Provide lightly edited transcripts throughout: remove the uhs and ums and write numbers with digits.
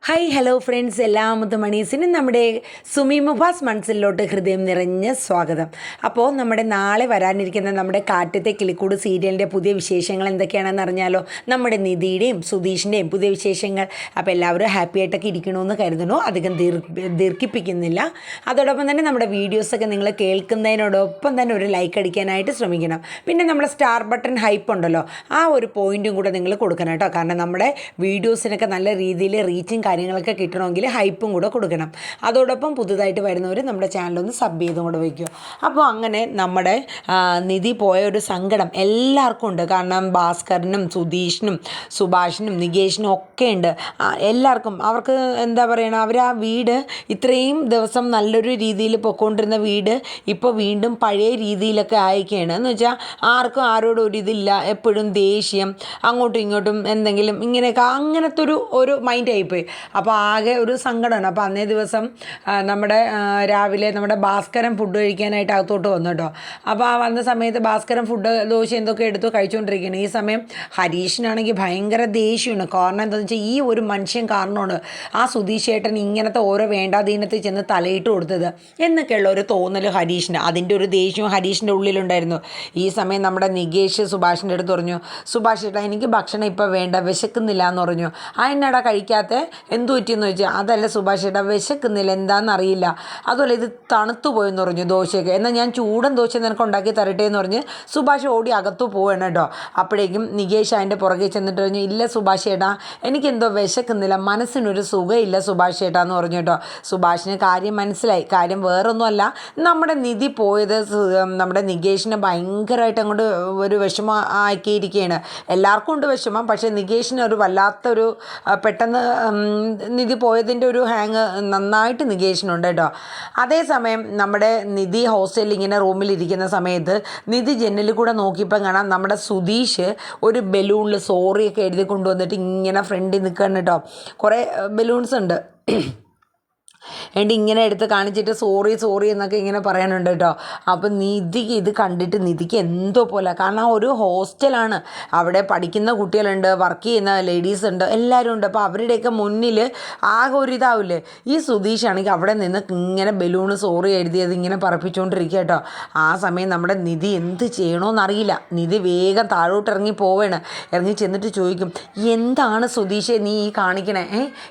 Hi hello friends, എല്ലാ മുത്തുമണീസിനും നമ്മുടെ സുമി മുഫാസ് മനസ്സിലോട്ട് ഹൃദയം നിറഞ്ഞ സ്വാഗതം. അപ്പോൾ നമ്മുടെ നാളെ വരാനിരിക്കുന്ന നമ്മുടെ കാറ്റത്തെ കിളിക്കൂട് സീരിയലിൻ്റെ പുതിയ വിശേഷങ്ങൾ എന്തൊക്കെയാണെന്ന് അറിഞ്ഞാലോ. നമ്മുടെ നിധിയുടെയും സുധീഷിൻ്റെയും പുതിയ വിശേഷങ്ങൾ. അപ്പോൾ എല്ലാവരും ഹാപ്പി ആയിട്ടൊക്കെ ഇരിക്കണമെന്ന് കരുതണോ, അധികം ദീർഘിപ്പിക്കുന്നില്ല. അതോടൊപ്പം തന്നെ നമ്മുടെ വീഡിയോസൊക്കെ നിങ്ങൾ കേൾക്കുന്നതിനോടൊപ്പം തന്നെ ഒരു ലൈക്ക് അടിക്കാനായിട്ട് ശ്രമിക്കണം. പിന്നെ നമ്മുടെ സ്റ്റാർ ബട്ടൺ ഹൈപ്പ് ഉണ്ടല്ലോ, ആ ഒരു പോയിൻറ്റും കൂടെ നിങ്ങൾ കൊടുക്കണം കേട്ടോ. കാരണം നമ്മുടെ വീഡിയോസിനൊക്കെ നല്ല രീതിയിൽ റീച്ചും കാര്യങ്ങളൊക്കെ കിട്ടണമെങ്കിൽ ഹൈപ്പും കൂടെ കൊടുക്കണം. അതോടൊപ്പം പുതുതായിട്ട് വരുന്നവർ നമ്മുടെ ചാനലൊന്ന് സബ് ചെയ്തും കൂടെ വയ്ക്കുക. അപ്പോൾ അങ്ങനെ നമ്മുടെ നിധി പോയ ഒരു സങ്കടം എല്ലാവർക്കും ഉണ്ട്. കാരണം ഭാസ്കരനും സുധീഷിനും സുഭാഷിനും നികേഷിനും ഒക്കെ ഉണ്ട്. എല്ലാവർക്കും അവർക്ക് എന്താ പറയണ, അവർ ആ വീട് ഇത്രയും ദിവസം നല്ലൊരു രീതിയിൽ പൊയ്ക്കൊണ്ടിരുന്ന വീട് ഇപ്പോൾ വീണ്ടും പഴയ രീതിയിലൊക്കെ ആയിക്കുകയാണ്. എന്ന് വെച്ചാൽ ആർക്കും ആരോടും ഒരു ഇതില്ല, എപ്പോഴും ദേഷ്യം, അങ്ങോട്ടും ഇങ്ങോട്ടും എന്തെങ്കിലും ഇങ്ങനെയൊക്കെ അങ്ങനത്തെ ഒരു മൈൻഡായിപ്പോയി. അപ്പോൾ ആകെ ഒരു സങ്കടമാണ്. അപ്പോൾ അന്നേ ദിവസം നമ്മുടെ രാവിലെ നമ്മുടെ ഭാസ്കരൻ ഫുഡ് കഴിക്കാനായിട്ട് അകത്തോട്ട് വന്നു കേട്ടോ. അപ്പോൾ ആ വന്ന സമയത്ത് ഭാസ്കരൻ ഫുഡ് ദോശ എന്തൊക്കെ എടുത്തു കഴിച്ചുകൊണ്ടിരിക്കുകയാണ്. ഈ സമയം ഹരീഷിനാണെങ്കിൽ ഭയങ്കര ദേഷ്യമാണ്. കാരണം എന്താണെന്ന് വെച്ചാൽ ഈ ഒരു മനുഷ്യൻ കാരണമാണ് ആ സുധീഷ് ചേട്ടൻ ഇങ്ങനത്തെ ഓരോ വേണ്ടാധീനത്തിൽ ചെന്ന് തലയിട്ട് കൊടുത്തത് എന്നൊക്കെയുള്ള ഒരു തോന്നൽ ഹരീഷിന്. അതിൻ്റെ ഒരു ദേഷ്യവും ഹരീഷിൻ്റെ ഉള്ളിലുണ്ടായിരുന്നു. ഈ സമയം നമ്മുടെ നികേഷ് സുഭാഷിൻ്റെ അടുത്ത് പറഞ്ഞു, സുഭാഷ് ചേട്ടാ എനിക്ക് ഭക്ഷണം ഇപ്പോൾ വേണ്ട, വിശക്കുന്നില്ല എന്ന് പറഞ്ഞു. അതിനടാ കഴിക്കാത്ത എന്തു പറ്റിയെന്ന് ചോദിച്ചാൽ, അതല്ല സുഭാഷ് ചേട്ടാ വിശക്കുന്നില്ല, എന്താണെന്നറിയില്ല, അതുപോലെ ഇത് തണുത്തു പോയെന്ന് പറഞ്ഞു ദോശയൊക്കെ. എന്നാൽ ഞാൻ ചൂടൻ ദോശ നിനക്ക് ഉണ്ടാക്കി തരട്ടെ എന്ന് പറഞ്ഞ് സുഭാഷ് ഓടി അകത്തു പോവാണ് കേട്ടോ. അപ്പോഴേക്കും നികേഷ് അതിൻ്റെ പുറകെ ചെന്നിട്ട് പറഞ്ഞു, ഇല്ല സുഭാഷ് ചേട്ടാ എനിക്കെന്തോ വിശക്കുന്നില്ല, മനസ്സിനൊരു സുഖമില്ല സുഭാഷ് ചേട്ടാ എന്ന് പറഞ്ഞു കേട്ടോ. സുഭാഷിന് കാര്യം മനസ്സിലായി. കാര്യം വേറൊന്നുമല്ല, നമ്മുടെ നിധി പോയത് നമ്മുടെ നികേഷിനെ ഭയങ്കരമായിട്ട് അങ്ങോട്ട് ഒരു വിഷമം ആക്കിയിരിക്കുകയാണ്. എല്ലാവർക്കും ഉണ്ട് വിഷമം, പക്ഷേ നികേഷിന് ഒരു വല്ലാത്തൊരു പെട്ടെന്ന് നിധി പോയതിൻ്റെ ഒരു ഹാങ് നന്നായിട്ട് നികേഷിനുണ്ട് കേട്ടോ. അതേസമയം നമ്മുടെ നിധി ഹോസ്റ്റലിൽ ഇങ്ങനെ റൂമിലിരിക്കുന്ന സമയത്ത് നിധി ജനലിൽ കൂടെ നോക്കിയപ്പോൾ കാണാം നമ്മുടെ സുധീഷ് ഒരു ബലൂണിൽ സോറിയൊക്കെ എഴുതി കൊണ്ടുവന്നിട്ട് ഇങ്ങനെ ഫ്രണ്ടിൽ നിൽക്കുകയാണ് കേട്ടോ. കുറേ ബലൂൺസ് ഉണ്ട്. എന്നിട്ട് ഇങ്ങനെ എടുത്ത് കാണിച്ചിട്ട് സോറി സോറി എന്നൊക്കെ ഇങ്ങനെ പറയാനുണ്ട് കേട്ടോ. അപ്പം നിധിക്ക് ഇത് കണ്ടിട്ട് നിധിക്ക് എന്തോ പോലെ. കാരണം ഒരു ഹോസ്റ്റലാണ്, അവിടെ പഠിക്കുന്ന കുട്ടികളുണ്ട്, വർക്ക് ചെയ്യുന്ന ലേഡീസ് ഉണ്ട്, എല്ലാവരും ഉണ്ട്. അപ്പോൾ അവരുടെയൊക്കെ മുന്നിൽ ആകെ ഒരു ഇതാവില്ലേ. ഈ സുധീഷാണെങ്കിൽ അവിടെ നിന്ന് ഇങ്ങനെ ബലൂണ് സോറി എഴുതിയത് ഇങ്ങനെ പറപ്പിച്ചുകൊണ്ടിരിക്കുക കേട്ടോ. ആ സമയം നമ്മുടെ നിധി എന്ത് ചെയ്യണമെന്നറിയില്ല. നിധി വേഗം താഴോട്ട് ഇറങ്ങി പോവുകയാണ്. ഇറങ്ങി ചെന്നിട്ട് ചോദിക്കും, എന്താണ് സുധീഷേ നീ ഈ കാണിക്കണേ?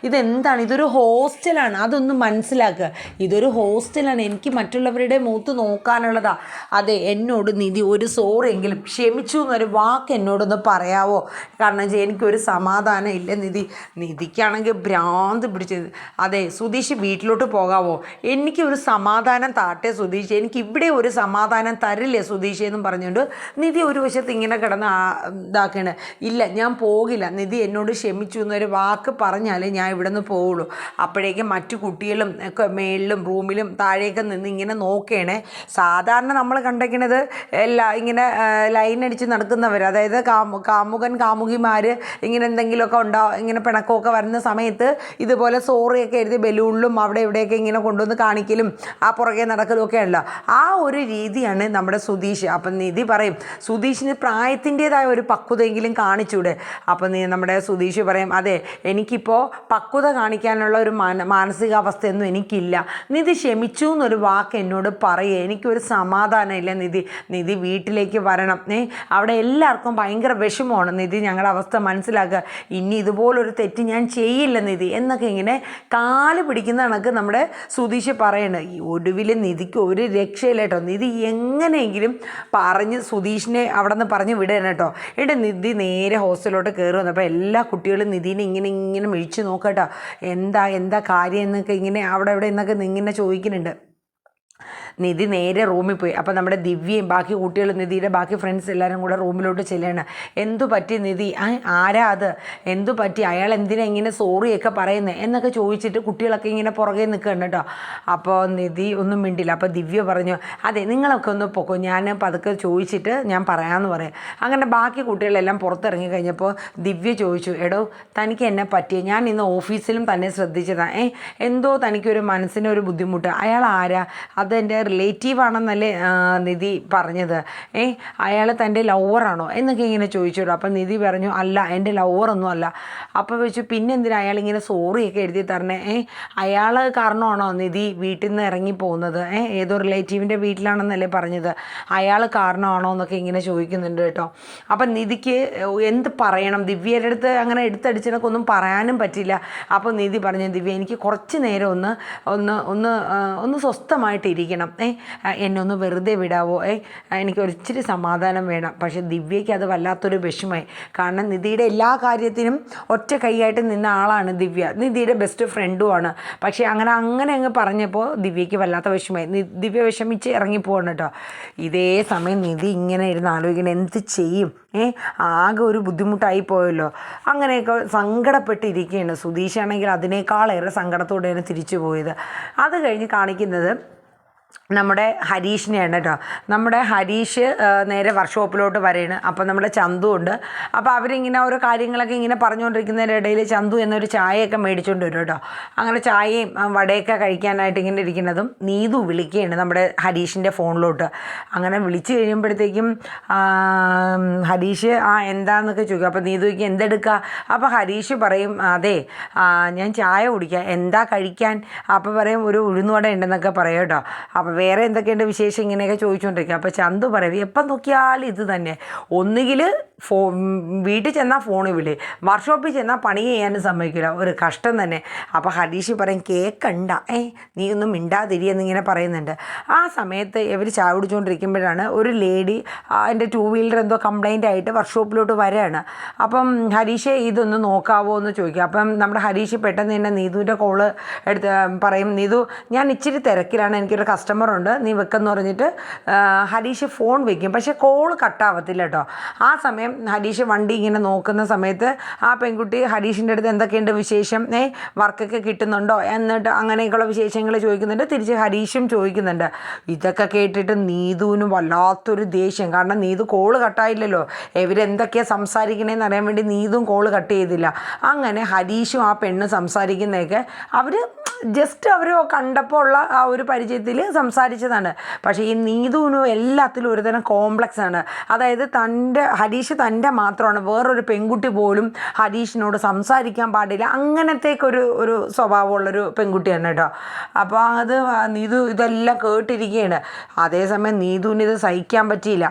ഇതെന്താണ്? ഇതൊരു ഹോസ്റ്റലാണ്, അതൊന്നും മനസ്സിലാക്കുക. ഇതൊരു ഹോസ്റ്റലാണ്, എനിക്ക് മറ്റുള്ളവരുടെ മുഖത്ത് നോക്കാനുള്ളതാ. അതെ, എന്നോട് നിധി ഒരു സോറി എങ്കിലും ക്ഷമിച്ചു എന്നൊരു വാക്ക് എന്നോടൊന്ന് പറയാവോ? കാരണം വെച്ചാൽ എനിക്കൊരു സമാധാനം ഇല്ല നിധി. നിധിക്കാണെങ്കിൽ ഭ്രാന്ത് പിടിച്ചത്. അതെ സുധീഷ് വീട്ടിലോട്ട് പോകാവോ? എനിക്ക് ഒരു സമാധാനം താട്ടെ സുധീഷ്, എനിക്ക് ഇവിടെ ഒരു സമാധാനം തരില്ലേ സുധീഷ് എന്നും പറഞ്ഞുകൊണ്ട് നിധി ഒരു വശത്ത് ഇങ്ങനെ കിടന്ന് ഇതാക്കാണ്. ഇല്ല ഞാൻ പോകില്ല, നിധി എന്നോട് ക്ഷമിച്ചു എന്നൊരു വാക്ക് പറഞ്ഞാലേ ഞാൻ ഇവിടെ നിന്ന് പോവുള്ളൂ. അപ്പോഴേക്കും മറ്റു കുട്ടികളും ഒക്കെ മേളിലും റൂമിലും താഴേക്ക് നിന്ന് ഇങ്ങനെ നോക്കുകയാണേ. സാധാരണ നമ്മൾ കണ്ടിരിക്കുന്നത് ഇങ്ങനെ ലൈൻ അടിച്ച് നടക്കുന്നവർ, അതായത് കാമുകൻ കാമുകിമാർ ഇങ്ങനെ എന്തെങ്കിലുമൊക്കെ ഇങ്ങനെ പിണക്കമൊക്കെ വരുന്ന സമയത്ത് ഇതുപോലെ സോറിയൊക്കെ എഴുതി ബലൂണിലും അവിടെ ഇവിടെയൊക്കെ ഇങ്ങനെ കൊണ്ടുവന്ന് കാണിക്കലും ആ പുറകെ നടക്കലും ഉണ്ടല്ലോ. ആ ഒരു രീതിയാണ് നമ്മുടെ സുധീഷ്. അപ്പം നിധി പറയും, സുധീഷിന് പ്രായത്തിൻ്റേതായ ഒരു പക്വതയെങ്കിലും കാണിച്ചൂടെ? അപ്പം നമ്മുടെ സുധീഷ് പറയും, അതെ എനിക്കിപ്പോൾ പക്വത കാണിക്കാനുള്ള ഒരു മാനസികാവസ്ഥയൊന്നും എനിക്കില്ല, നിധി ക്ഷമിച്ചു എന്നൊരു വാക്ക് എന്നോട് പറയേ, എനിക്കൊരു സമാധാനമില്ല നിധി. നിധി വീട്ടിലേക്ക് വരണം. അവിടെ എല്ലാവർക്കും ഭയങ്കര വിഷമമാണ് നിധി, ഞങ്ങളുടെ അവസ്ഥ മനസ്സിലാക്കുക, ഇനി ഇതുപോലൊരു തെറ്റ് ഞാൻ ചെയ്യില്ല നിധി എന്നൊക്കെ ഇങ്ങനെ കാല് പിടിക്കുന്ന കണക്ക് നമ്മുടെ സുധീഷ് പറയണത്. ഈ ഒടുവിൽ നിധിക്ക് ഒരു രക്ഷയില്ല കേട്ടോ. നിധി എങ്ങനെയെങ്കിലും പറഞ്ഞ് സുധീഷിനെ അവിടെ നിന്ന് പറഞ്ഞ് വിടണം കേട്ടോ. എന്നിട്ട് നിധി നേരെ ഹോസ്റ്റലിലോട്ട് കയറി വന്നപ്പോൾ എല്ലാ കുട്ടികളും നിധീനെ ഇങ്ങനെ മിഴിച്ച് നോക്കട്ടോ, എന്താ കാര്യം എന്നൊക്കെ ഇങ്ങനെ അവിടെ എന്നൊക്കെ ഇങ്ങനെ ചോദിക്കുന്നുണ്ട്. നിധി നേരെ റൂമിൽ പോയി. അപ്പോൾ നമ്മുടെ ദിവ്യയും ബാക്കി കുട്ടികളും നിധിയുടെ ബാക്കി ഫ്രണ്ട്സ് എല്ലാവരും കൂടെ റൂമിലോട്ട് ചെല്ലുകയാണ്. എന്തു പറ്റി നിധി? ആരാ അത്? എന്തു പറ്റി? അയാൾ എന്തിനാ ഇങ്ങനെ സോറിയൊക്കെ പറയുന്നത് എന്നൊക്കെ ചോദിച്ചിട്ട് കുട്ടികളൊക്കെ ഇങ്ങനെ പുറകെ നിൽക്കുകയാണ് കേട്ടോ. അപ്പോൾ നിധി ഒന്നും മിണ്ടില്ല. അപ്പോൾ ദിവ്യ പറഞ്ഞു, അതെ നിങ്ങളൊക്കെ ഒന്ന് പൊക്കോ, ഞാൻ പതുക്കെ ചോദിച്ചിട്ട് ഞാൻ പറയാമെന്ന് പറയാം. അങ്ങനെ ബാക്കി കുട്ടികളെല്ലാം പുറത്തിറങ്ങി കഴിഞ്ഞപ്പോൾ ദിവ്യ ചോദിച്ചു, എടോ തനിക്ക് എന്നെ പറ്റിയ? ഞാൻ ഇന്ന് ഓഫീസിലും തന്നെ ശ്രദ്ധിച്ചതാണ്, എന്തോ തനിക്കൊരു മനസ്സിനൊരു ബുദ്ധിമുട്ട്. അയാൾ ആരാ? അതെൻ്റെ റിലേറ്റീവാണെന്നല്ലേ നിധി പറഞ്ഞത്, അയാൾ തൻ്റെ ലവറാണോ എന്നൊക്കെ ഇങ്ങനെ ചോദിച്ചോളൂ. അപ്പം നിധി പറഞ്ഞു അല്ല, എൻ്റെ ലവറൊന്നും അല്ല. അപ്പോൾ വെച്ചു പിന്നെന്തിനാ അയാളിങ്ങനെ സോറിയൊക്കെ എഴുതി തരണേ, അയാൾ കാരണമാണോ നിധി വീട്ടിൽ നിന്ന് ഇറങ്ങി പോകുന്നത്, ഏതോ റിലേറ്റീവിൻ്റെ വീട്ടിലാണെന്നല്ലേ പറഞ്ഞത്, അയാൾ കാരണമാണോ എന്നൊക്കെ ഇങ്ങനെ ചോദിക്കുന്നുണ്ട് കേട്ടോ. അപ്പം നിധിക്ക് എന്ത് പറയണം, ദിവ്യയുടെ അടുത്ത് അങ്ങനെ എടുത്തടിച്ചതിനൊക്കെ ഒന്നും പറയാനും പറ്റില്ല. അപ്പോൾ നിധി പറഞ്ഞു ദിവ്യ എനിക്ക് കുറച്ച് നേരം ഒന്ന് ഒന്ന് ഒന്ന് ഒന്ന് സ്വസ്ഥമായിട്ടിരിക്കണം, എന്നെ ഒന്ന് വെറുതെ വിടാവോ, എനിക്ക് ഒരിച്ചിരി സമാധാനം വേണം. പക്ഷേ ദിവ്യയ്ക്ക് അത് വല്ലാത്തൊരു വിഷമമായി. കാരണം നിധിയുടെ എല്ലാ കാര്യത്തിനും ഒറ്റ കൈയായിട്ട് നിന്ന ആളാണ് ദിവ്യ, നിധിയുടെ ബെസ്റ്റ് ഫ്രണ്ടുമാണ്. പക്ഷേ അങ്ങനെ അങ്ങ് പറഞ്ഞപ്പോൾ ദിവ്യയ്ക്ക് വല്ലാത്ത വിഷമമായി. ദിവ്യ വിഷമിച്ച് ഇറങ്ങിപ്പോകണം കേട്ടോ. ഇതേ സമയം നിധി ഇങ്ങനെ ഇരുന്ന് ആലോചിക്കണം എന്ത് ചെയ്യും, ആകെ ഒരു ബുദ്ധിമുട്ടായി പോയല്ലോ. അങ്ങനെയൊക്കെ സങ്കടപ്പെട്ടിരിക്കുകയാണ്. സുധീഷാണെങ്കിൽ അതിനേക്കാളേറെ സങ്കടത്തോടെയാണ് തിരിച്ചു പോയത്. അത് കഴിഞ്ഞ് കാണിക്കുന്നത് നമ്മുടെ ഹരീഷിനെയാണ് കേട്ടോ. നമ്മുടെ ഹരീഷ് നേരെ വർക്ക്ഷോപ്പിലോട്ട് വരെയാണ്. അപ്പോൾ നമ്മുടെ ചന്തു ഉണ്ട്. അപ്പോൾ അവരിങ്ങനെ ഓരോ കാര്യങ്ങളൊക്കെ ഇങ്ങനെ പറഞ്ഞുകൊണ്ടിരിക്കുന്നതിൻ്റെ ഇടയിൽ ചന്തു എന്നൊരു ചായയൊക്കെ മേടിച്ചുകൊണ്ട് വരും കേട്ടോ. അങ്ങനെ ചായയും വടയൊക്കെ കഴിക്കാനായിട്ട് ഇങ്ങനെ ഇരിക്കുന്നതും നീതു വിളിക്കുകയാണ് നമ്മുടെ ഹരീഷിൻ്റെ ഫോണിലോട്ട്. അങ്ങനെ വിളിച്ച് കഴിയുമ്പോഴത്തേക്കും ഹരീഷ് എന്താണെന്നൊക്കെ ചോദിക്കും. അപ്പോൾ നീതുക്ക് എന്തെടുക്കുക? അപ്പോൾ ഹരീഷ് പറയും അതെ ഞാൻ ചായ കുടിക്കാം, എന്താ കഴിക്കാൻ? അപ്പോൾ പറയും ഒരു ഉഴുന്നുവട ഉണ്ടെന്നൊക്കെ പറയും കേട്ടോ. അപ്പോൾ വേറെ എന്തൊക്കെയുണ്ട് വിശേഷം ഇങ്ങനെയൊക്കെ ചോദിച്ചുകൊണ്ടിരിക്കുക. അപ്പോൾ ചന്തു പറയും എപ്പം നോക്കിയാലും ഇത് തന്നെ, ഒന്നുകിൽ വീട്ടിൽ ചെന്നാൽ ഫോണിൽ വിളി, വർക്ക്ഷോപ്പിൽ ചെന്നാൽ പണി ചെയ്യാനും സമ്മതിക്കില്ല, ഒരു കഷ്ടം തന്നെ. അപ്പോൾ ഹരീഷ് പറയും കേൾക്കണ്ട, നീ ഒന്നും മിണ്ടാതിരിയെന്നിങ്ങനെ പറയുന്നുണ്ട്. ആ സമയത്ത് ഇവർ ചായ കുടിച്ചുകൊണ്ടിരിക്കുമ്പോഴാണ് ഒരു ലേഡി എൻ്റെ 2 വീലർ എന്തോ കംപ്ലൈൻ്റ് ആയിട്ട് വർക്ക്ഷോപ്പിലോട്ട് വരികയാണ്. അപ്പം ഹരീഷെ ഇതൊന്ന് നോക്കാവോ എന്ന് ചോദിക്കുക. അപ്പം നമ്മുടെ ഹരീഷ് പെട്ടെന്ന് തന്നെ നീതുവിൻ്റെ കോള് എടുത്ത് പറയും നീതു ഞാൻ ഇച്ചിരി തിരക്കിലാണ്, എനിക്കൊരു കസ്റ്റമറുണ്ട്, നീ വെക്കെന്ന് പറഞ്ഞിട്ട് ഹരീഷ് ഫോൺ വയ്ക്കും. പക്ഷേ കോള് കട്ടാവത്തില്ല കേട്ടോ. ആ സമയം ഹരീഷ് വണ്ടി ഇങ്ങനെ നോക്കുന്ന സമയത്ത് ആ പെൺകുട്ടി ഹരീഷിൻ്റെ അടുത്ത് എന്തൊക്കെയുണ്ട് വിശേഷം, വർക്കൊക്കെ കിട്ടുന്നുണ്ടോ എന്നിട്ട് അങ്ങനെയൊക്കെയുള്ള വിശേഷങ്ങൾ ചോദിക്കുന്നുണ്ട്. തിരിച്ച് ഹരീഷും ചോദിക്കുന്നുണ്ട്. ഇതൊക്കെ കേട്ടിട്ട് നീതുവിന് വല്ലാത്തൊരു ദേഷ്യം. കാരണം നീതു കോള് കട്ടായില്ലല്ലോ, ഇവരെന്തൊക്കെയാണ് സംസാരിക്കണേന്ന് അറിയാൻ വേണ്ടി നീതും കോള് കട്ട് ചെയ്തില്ല. അങ്ങനെ ഹരീഷും ആ പെണ്ണ് സംസാരിക്കുന്നതൊക്കെ അവർ ജസ്റ്റ് അവർ കണ്ടപ്പോൾ ഉള്ള ആ ഒരു പരിചയത്തിൽ സംസാരിച്ചതാണ്. പക്ഷേ ഈ നീതുവിനും എല്ലാത്തിലും ഒരുതരം കോംപ്ലക്സ് ആണ്. അതായത് ഹരീഷ് തൻ്റെ മാത്രമാണ്, വേറൊരു പെൺകുട്ടി പോലും ഹരീഷിനോട് സംസാരിക്കാൻ പാടില്ല, അങ്ങനത്തേക്കൊരു സ്വഭാവമുള്ളൊരു പെൺകുട്ടിയാണ് കേട്ടോ. അപ്പോൾ നീതു ഇതെല്ലാം കേട്ടിരിക്കുകയാണ്. അതേസമയം നീതുവിന് ഇത് സഹിക്കാൻ പറ്റിയില്ല.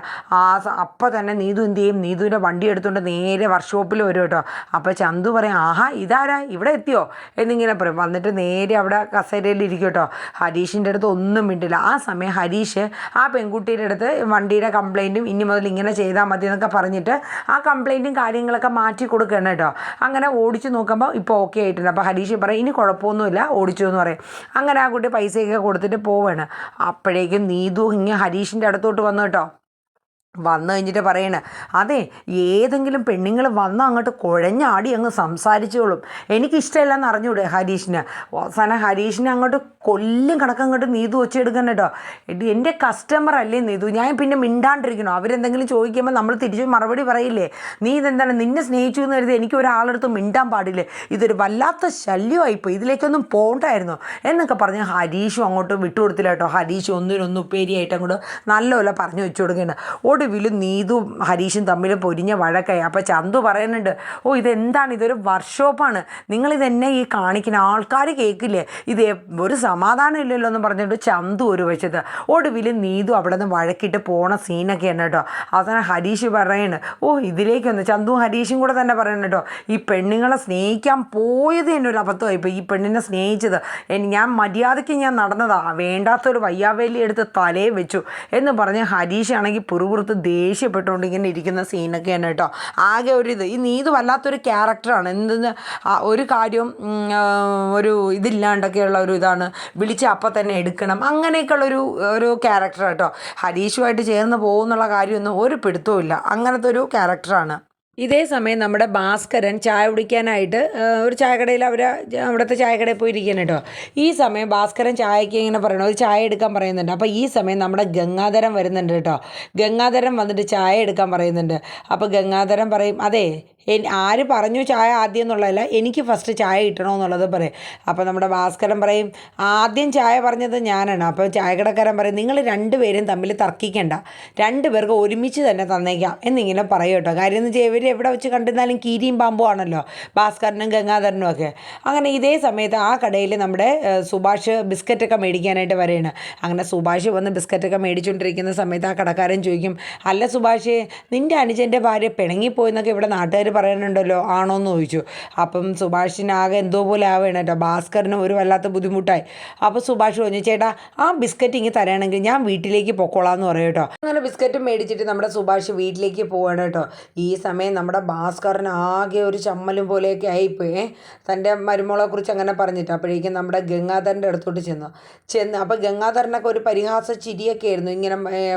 അപ്പോൾ തന്നെ നീതു എന്ത് ചെയ്യും, നീതുവിൻ്റെ വണ്ടി എടുത്തുകൊണ്ട് നേരെ വർക്ക്ഷോപ്പിൽ വരും കേട്ടോ. അപ്പോൾ ചന്തു പറയും ആഹാ ഇതാരാ ഇവിടെ എത്തിയോ എന്നിങ്ങനെ പറയും. വന്നിട്ട് നേരെ അവിടെ കസേരയിൽ ഇരിക്കും കേട്ടോ. ഹരീഷിൻ്റെ അടുത്ത് ഒന്നും മിണ്ടില്ല. ആ സമയം ഹരീഷ് ആ പെൺകുട്ടിയുടെ അടുത്ത് വണ്ടിയുടെ കംപ്ലൈൻറ്റും ഇനി മുതൽ ഇങ്ങനെ ചെയ്താൽ മതി എന്നൊക്കെ പറഞ്ഞിട്ട് ആ കംപ്ലൈൻറ്റും കാര്യങ്ങളൊക്കെ മാറ്റി കൊടുക്കണം കേട്ടോ. അങ്ങനെ ഓടിച്ചു നോക്കുമ്പോൾ ഇപ്പോൾ ഓക്കെ ആയിട്ടുണ്ട്. അപ്പോൾ ഹരീഷ് പറയും ഇനി കുഴപ്പമൊന്നുമില്ല ഓടിച്ചു എന്ന് പറയും. അങ്ങനെ ആ കുട്ടി പൈസയൊക്കെ കൊടുത്തിട്ട് പോവാണ്. അപ്പോഴേക്കും നീതു ഇങ്ങനെ ഹരീഷിൻ്റെ അടുത്തോട്ട് വന്നു കേട്ടോ. വന്നു കഴിഞ്ഞിട്ട് പറയണ അതെ ഏതെങ്കിലും പെണ്ണുങ്ങൾ വന്ന് അങ്ങോട്ട് കുഴഞ്ഞാടി അങ്ങ് സംസാരിച്ചോളും, എനിക്കിഷ്ടമില്ലെന്ന് അറിഞ്ഞൂടെ ഹരീഷിന്. അവസാനം ഹരീഷിനെ അങ്ങോട്ട് കൊല്ലും കണക്കങ്ങോട്ട് നീതു വെച്ചെടുക്കണം കേട്ടോ. എൻ്റെ കസ്റ്റമർ അല്ലേ നീതു, ഞാൻ പിന്നെ മിണ്ടാണ്ടിരിക്കണോ? അവരെന്തെങ്കിലും ചോദിക്കുമ്പോൾ നമ്മൾ തിരിച്ച് മറുപടി പറയില്ലേ? നീ ഇതെന്താണ് നിന്നെ സ്നേഹിച്ചു എന്ന് കരുതി എനിക്ക് ഒരാളെടുത്ത് മിണ്ടാൻ പാടില്ലേ? ഇതൊരു വല്ലാത്ത ശല്യമായിപ്പോയി, ഇതിലേക്കൊന്നും പോകണ്ടായിരുന്നു എന്നൊക്കെ പറഞ്ഞ് ഹരീഷും അങ്ങോട്ട് വിട്ടുകൊടുത്തില്ല കേട്ടോ. ഹരീഷ് ഒന്നിനൊന്ന് ഉപ്പേരിയായിട്ട് അങ്ങോട്ട് നല്ലപോലെ പറഞ്ഞു വെച്ചു കൊടുക്കുകയാണ്. ഒടുവിൽ നീതും ഹരീഷും തമ്മിൽ പൊരിഞ്ഞ വഴക്കായി. അപ്പോൾ ചന്തു പറയുന്നുണ്ട് ഇതെന്താണ്, ഇതൊരു വർക്ക്ഷോപ്പാണ്, നിങ്ങളിതെന്നെ ഈ കാണിക്കുന്ന ആൾക്കാർ കേൾക്കില്ലേ, ഇത് ഒരു സമാധാനം ഇല്ലല്ലോ എന്ന് പറഞ്ഞിട്ട് ചന്തു ഒരു വെച്ചത്. ഒടുവിൽ നീതു അവിടെ നിന്ന് വഴക്കിട്ട് പോണ സീനൊക്കെയാണ് കേട്ടോ. അവസാനം ഹരീഷ് പറയണ് ഇതിലേക്കൊന്ന് ചന്തുവും ഹരീഷും കൂടെ തന്നെ പറയണം കേട്ടോ, ഈ പെണ്ണുങ്ങളെ സ്നേഹിക്കാൻ പോയത് തന്നെ ഒരു അബദ്ധമായിപ്പോൾ, ഈ പെണ്ണിനെ സ്നേഹിച്ചത് ഞാൻ മര്യാദയ്ക്ക് ഞാൻ നടന്നതാണ്, വേണ്ടാത്തൊരു വയ്യാവേലി എടുത്ത് തലേ വെച്ചു എന്ന് പറഞ്ഞ് ഹരീഷ് ആണെങ്കിൽ പുറത്ത് ദേഷ്യപ്പെട്ടുകൊണ്ട് ഇങ്ങനെ ഇരിക്കുന്ന സീനൊക്കെയാണ് കേട്ടോ. ആകെ ഈ നീതു വല്ലാത്തൊരു ക്യാരക്ടറാണ്. എന്തെന്ന് ഒരു കാര്യം ഒരു ഇതില്ലാണ്ടൊക്കെയുള്ള ഒരു ഇതാണ്, വിളിച്ച് അപ്പം തന്നെ എടുക്കണം, അങ്ങനെയൊക്കെയുള്ളൊരു ക്യാരക്ടർ കേട്ടോ. ഹരീഷുമായിട്ട് ചേർന്ന് പോകുന്നുള്ള കാര്യമൊന്നും ഒരു പിടുത്തവും ഇല്ല, അങ്ങനത്തെ ഒരു ക്യാരക്ടറാണ്. ഇതേ സമയം നമ്മുടെ ഭാസ്കരൻ ചായ കുടിക്കാനായിട്ട് ഒരു ചായക്കടയിൽ അവിടുത്തെ ചായക്കടയിൽ പോയിരിക്കുകയാണ് കേട്ടോ. ഈ സമയം ഭാസ്കരൻ ചായക്ക് ഇങ്ങനെ പറയണം, ഒരു ചായ എടുക്കാൻ പറയുന്നുണ്ട്. അപ്പോൾ ഈ സമയം നമ്മുടെ ഗംഗാധരൻ വരുന്നുണ്ട് കേട്ടോ. ഗംഗാധരൻ വന്നിട്ട് ചായ എടുക്കാൻ പറയുന്നുണ്ട്. അപ്പോൾ ഗംഗാധരൻ പറയും അതെ ആര് പറഞ്ഞു ചായ ആദ്യം എന്നുള്ളതല്ല, എനിക്ക് ഫസ്റ്റ് ചായ കിട്ടണമെന്നുള്ളത് പറയും. അപ്പോൾ നമ്മുടെ ഭാസ്കരൻ പറയും ആദ്യം ചായ പറഞ്ഞത് ഞാനാണ്. അപ്പോൾ ചായക്കടക്കാരൻ പറയും നിങ്ങൾ രണ്ടുപേരും തമ്മിൽ തർക്കിക്കേണ്ട, രണ്ടുപേർക്ക് ഒരുമിച്ച് തന്നെ തന്നേക്കാം എന്നിങ്ങനെ പറയും കേട്ടോ. കാര്യം എന്ന് വെച്ചാൽ ഇവർ എവിടെ വെച്ച് കണ്ടിരുന്നാലും കീരിയും പാമ്പും ആണല്ലോ, ഭാസ്കരനും ഗംഗാധരനും ഒക്കെ. അങ്ങനെ ഇതേ സമയത്ത് ആ കടയിൽ നമ്മുടെ സുഭാഷ് ബിസ്ക്കറ്റൊക്കെ മേടിക്കാനായിട്ട് വരികയാണ്. അങ്ങനെ സുഭാഷ് വന്ന് ബിസ്ക്കറ്റൊക്കെ മേടിച്ചുകൊണ്ടിരിക്കുന്ന സമയത്ത് ആ കടക്കാരൻ ചോദിക്കും, അല്ല സുഭാഷേ, നിൻ്റെ അനുജൻ്റെ ഭാര്യ പിണങ്ങിപ്പോയെന്നൊക്കെ ഇവിടെ നാട്ടുകാർ പറയാനുണ്ടല്ലോ, ആണോയെന്ന് ചോദിച്ചു. അപ്പം സുഭാഷിനാകെ എന്തോ പോലെ ആവുകയാണ് കേട്ടോ. ഭാസ്കരനും ഒരു വല്ലാത്ത ബുദ്ധിമുട്ടായി. അപ്പോൾ സുഭാഷ് പറഞ്ഞു, ചേട്ടാ ആ ബിസ്ക്കറ്റ് ഇങ്ങനെ തരാണെങ്കിൽ ഞാൻ വീട്ടിലേക്ക് പൊക്കോളാം എന്ന് പറയും കേട്ടോ. അങ്ങനെ ബിസ്ക്കറ്റ് മേടിച്ചിട്ട് നമ്മുടെ സുഭാഷ് വീട്ടിലേക്ക് പോവാണ് കേട്ടോ. ഈ സമയം നമ്മുടെ ഭാസ്കരൻ ആകെ ഒരു ചമ്മലും പോലെയൊക്കെ ആയിപ്പോയി, തൻ്റെ മരുമകളെക്കുറിച്ച് അങ്ങനെ പറഞ്ഞിട്ട്. അപ്പോഴേക്കും നമ്മുടെ ഗംഗാധരൻ്റെ അടുത്തോട്ട് ചെന്ന് അപ്പോൾ ഗംഗാധരനൊക്കെ ഒരു പരിഹാസ ചിരിയൊക്കെ ആയിരുന്നു, ഇങ്ങനെ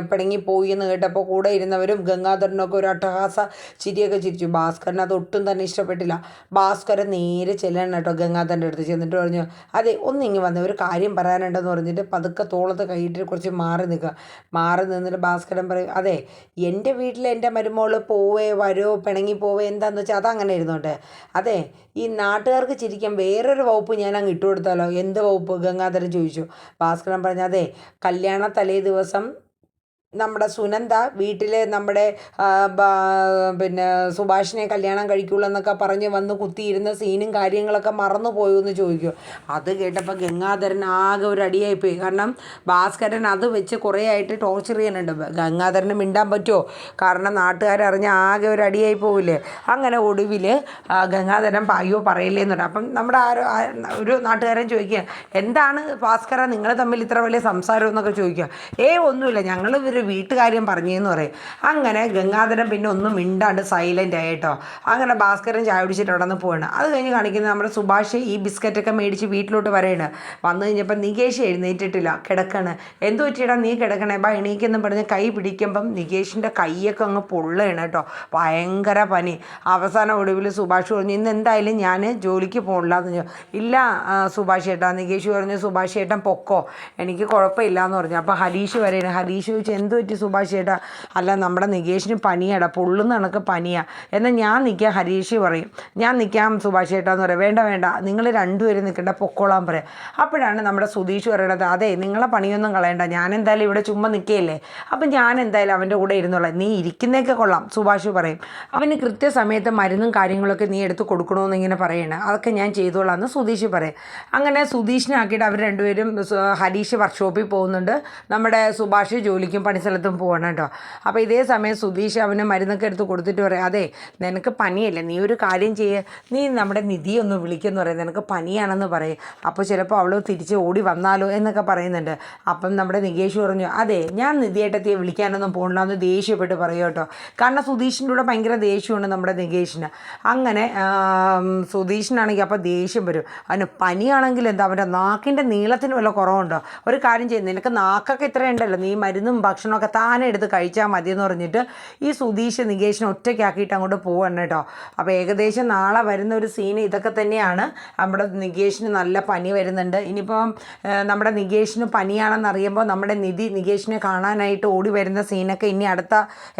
പിണങ്ങിപ്പോയി എന്ന് കേട്ടപ്പോൾ കൂടെ ഇരുന്നവരും ഗംഗാധരനൊക്കെ ഒരു അട്ടഹാസ ചിരിയൊക്കെ ചിരിച്ചു. ഭാസ്കരൻ അത് ഒട്ടും തന്നെ ഇഷ്ടപ്പെട്ടില്ല. ഭാസ്കരൻ നേരെ ചെല്ലണം കേട്ടോ ഗംഗാധരൻ്റെ അടുത്ത്. ചെന്നിട്ട് പറഞ്ഞു, അതെ ഒന്നിങ്ങി വന്നേ, ഒരു കാര്യം പറയാനുണ്ടെന്ന് പറഞ്ഞിട്ട് പതുക്കെ തോളത്ത് കൈയിട്ട് കുറച്ച് മാറി നിന്നിട്ട് ഭാസ്കരൻ പറയും, അതെ എൻ്റെ വീട്ടിൽ എൻ്റെ മരുമോൾ പോവേ വരോ പിണങ്ങി പോവേ എന്താണെന്ന് വെച്ചാൽ അതങ്ങനെ ഇരുന്നോട്ടെ. അതെ ഈ നാട്ടുകാർക്ക് ചിരിക്കാൻ വേറൊരു വകുപ്പ് ഞാൻ അങ്ങ് ഇട്ടുകൊടുത്താലോ? എന്ത് വകുപ്പ്? ഗംഗാധരൻ ചോദിച്ചു. ഭാസ്കരൻ പറഞ്ഞു, അതെ കല്യാണ തലേ ദിവസം നമ്മുടെ സുനന്ദ വീട്ടിൽ നമ്മുടെ പിന്നെ സുഭാഷിനെ കല്യാണം കഴിക്കുള്ളൂ എന്നൊക്കെ പറഞ്ഞ് വന്ന് കുത്തിയിരുന്ന സീനും കാര്യങ്ങളൊക്കെ മറന്നു പോയോ എന്ന് ചോദിക്കും. അത് കേട്ടപ്പോൾ ഗംഗാധരൻ ആകെ ഒരു അടിയായിപ്പോയി. കാരണം ഭാസ്കരൻ അത് വെച്ച് കുറേ ആയിട്ട് ടോർച്ചർ ചെയ്യാനുണ്ട്. ഗംഗാധരന് മിണ്ടാൻ പറ്റുമോ? കാരണം നാട്ടുകാരറിഞ്ഞ് ആകെ ഒരു അടിയായി പോവില്ലേ. അങ്ങനെ ഒടുവിൽ ഗംഗാധരൻ അയ്യോ പറയില്ലേ എന്ന് പറഞ്ഞു. അപ്പം നമ്മുടെ ഒരു നാട്ടുകാരൻ ചോദിക്കുക, എന്താണ് ഭാസ്കര നിങ്ങൾ തമ്മിൽ ഇത്ര വലിയ സംസാരം എന്നൊക്കെ ചോദിക്കുക. ഒന്നുമില്ല, ഞങ്ങൾ ഒരു വീട്ടുകാര്യം പറഞ്ഞെന്ന് പറയും. അങ്ങനെ ഗംഗാധരൻ പിന്നെ ഒന്നും മിണ്ടാണ്ട് സൈലൻ്റ് ആയിട്ടോ. അങ്ങനെ ഭാസ്കരൻ ചായ കുടിച്ചിട്ട് അവിടെ നിന്ന് പോവാണ്. അത് കഴിഞ്ഞ് കാണിക്കുന്നത് നമ്മുടെ സുഭാഷ് ഈ ബിസ്ക്കറ്റൊക്കെ മേടിച്ച് വീട്ടിലോട്ട് വരെയാണ്. വന്നു കഴിഞ്ഞപ്പോൾ നികേഷ് എഴുന്നേറ്റിട്ടില്ല, കിടക്കാണ്. എന്തു പറ്റിയിടാ നീ കിടക്കണേ, ബാ എണീക്കെന്ന് പറഞ്ഞ് കൈ പിടിക്കുമ്പം നികേഷിൻ്റെ കൈയൊക്കെ അങ്ങ് പൊള്ളുകയാണ് കേട്ടോ, ഭയങ്കര പനി. അവസാനം ഒടുവിൽ സുഭാഷ് പറഞ്ഞു, ഇന്ന് എന്തായാലും ഞാൻ ജോലിക്ക് പോകണില്ല എന്ന് പറഞ്ഞു. ഇല്ല സുഭാഷ് ഏട്ടാ, നികേഷ് പറഞ്ഞു, സുഭാഷ് ഏട്ടൻ പൊക്കോ, എനിക്ക് കുഴപ്പമില്ല എന്ന് പറഞ്ഞു. അപ്പോൾ ഹരീഷ് വരെയാണ്. ഹരീഷ് ചോദിച്ചു, എന്ത് പറ്റി സുഭാഷ് ചേട്ടാ? അല്ല നമ്മുടെ നികേഷിന് പനിയാടാ, പൊള്ളുന്ന കണക്ക് പനിയാണ്. എന്നാൽ ഞാൻ നിൽക്കാം, ഹരീഷ് പറയും. ഞാൻ നിൽക്കാം സുഭാഷ് ചേട്ടാ എന്ന് പറയാം. വേണ്ട നിങ്ങൾ രണ്ടുപേരും നിൽക്കേണ്ട, പൊക്കോളാൻ പറയാം. അപ്പോഴാണ് നമ്മുടെ സുധീഷ് പറയണത്, അതെ നിങ്ങളെ പണിയൊന്നും കളയണ്ട, ഞാൻ എന്തായാലും ഇവിടെ ചുമ്മാ നിൽക്കുകയല്ലേ, അപ്പം ഞാൻ എന്തായാലും അവൻ്റെ കൂടെ ഇരുന്നോളാം, നീ ഇരിക്കുന്നതൊക്കെ കൊള്ളാം സുഭാഷ് പറയും. അവന് കൃത്യസമയത്ത് മരുന്നും കാര്യങ്ങളൊക്കെ നീ എടുത്ത് കൊടുക്കണമെന്ന് ഇങ്ങനെ പറയണേ, അതൊക്കെ ഞാൻ ചെയ്തോളാം എന്ന് സുധീഷ് പറയും. അങ്ങനെ സുധീഷിനാക്കിയിട്ട് അവർ രണ്ടുപേരും ഹരീഷ് വർക്ക്ഷോപ്പിൽ പോകുന്നുണ്ട്, നമ്മുടെ സുഭാഷ് ജോലിക്കും പണിസ്ഥലത്തും പോകണം കേട്ടോ. അപ്പോൾ ഇതേ സമയം സുധീഷ് അവന് മരുന്നൊക്കെ എടുത്ത് കൊടുത്തിട്ട് പറയും, അതെ നിനക്ക് പനിയല്ലേ, നീ ഒരു കാര്യം ചെയ്യ്, നീ നമ്മുടെ നിധി ഒന്ന് വിളിക്കുമെന്ന് പറയും, നിനക്ക് പനിയാണെന്ന് പറയും. അപ്പോൾ ചിലപ്പോൾ അവൾ തിരിച്ച് ഓടി വന്നാലോ എന്നൊക്കെ പറയുന്നുണ്ട്. അപ്പം നമ്മുടെ നികേഷ് പറഞ്ഞു, അതെ ഞാൻ നിധിയേട്ടത്തിയെ വിളിക്കാനൊന്നും പോകണില്ല എന്ന് ദേഷ്യപ്പെട്ട് പറയും കേട്ടോ. കാരണം സുധീഷിൻ്റെ കൂടെ ഭയങ്കര ദേഷ്യമാണ് നമ്മുടെ നികേഷിന്. അങ്ങനെ സുധീഷിനാണെങ്കിൽ അപ്പോൾ ദേഷ്യം വരും. അവന് പനിയാണെങ്കിൽ എന്താ, അവൻ്റെ നാക്കിൻ്റെ നീളത്തിന് വല്ല കുറവുണ്ടോ? ഒരു കാര്യം ചെയ്യും, നിനക്ക് നാക്കൊക്കെ ഇത്രയുണ്ടല്ലോ, നീ മരുന്നും ഭക്ഷണമൊക്കെ താനെ എടുത്ത് കഴിച്ചാൽ മതി എന്ന് പറഞ്ഞിട്ട് ഈ സുധീഷ് നികേഷിനെ ഒറ്റയ്ക്കാക്കിയിട്ട് അങ്ങോട്ട് പോവാണ് കേട്ടോ. അപ്പോൾ ഏകദേശം നാളെ വരുന്ന ഒരു സീൻ ഇതൊക്കെ തന്നെയാണ്. നമ്മുടെ നികേഷിന് നല്ല പനി വരുന്നുണ്ട്. ഇനിയിപ്പം നമ്മുടെ നികേഷിന് പനിയാണെന്ന് അറിയുമ്പോൾ നമ്മുടെ നികേഷിനെ കാണാനായിട്ട് ഓടി വരുന്ന സീനൊക്കെ ഇനി അടുത്ത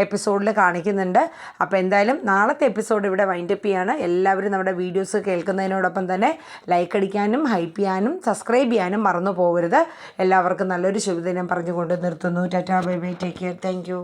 എപ്പിസോഡിൽ കാണിക്കുന്നുണ്ട്. അപ്പോൾ എന്തായാലും നാളത്തെ എപ്പിസോഡ് ഇവിടെ വൈൻഡപ്പ് ചെയ്യാണ്. എല്ലാവരും നമ്മുടെ വീഡിയോസ് കേൾക്കുന്നതിനോടൊപ്പം തന്നെ ലൈക്ക് അടിക്കാനും ഹൈപ്പ് ചെയ്യാനും സബ്സ്ക്രൈബ് ചെയ്യാനും മറന്നു പോകരുത്. എല്ലാവർക്കും നല്ലൊരു ശുഭദിനം പറഞ്ഞുകൊണ്ട് നിർത്തുന്നു. Tata bye bye, take care, thank you.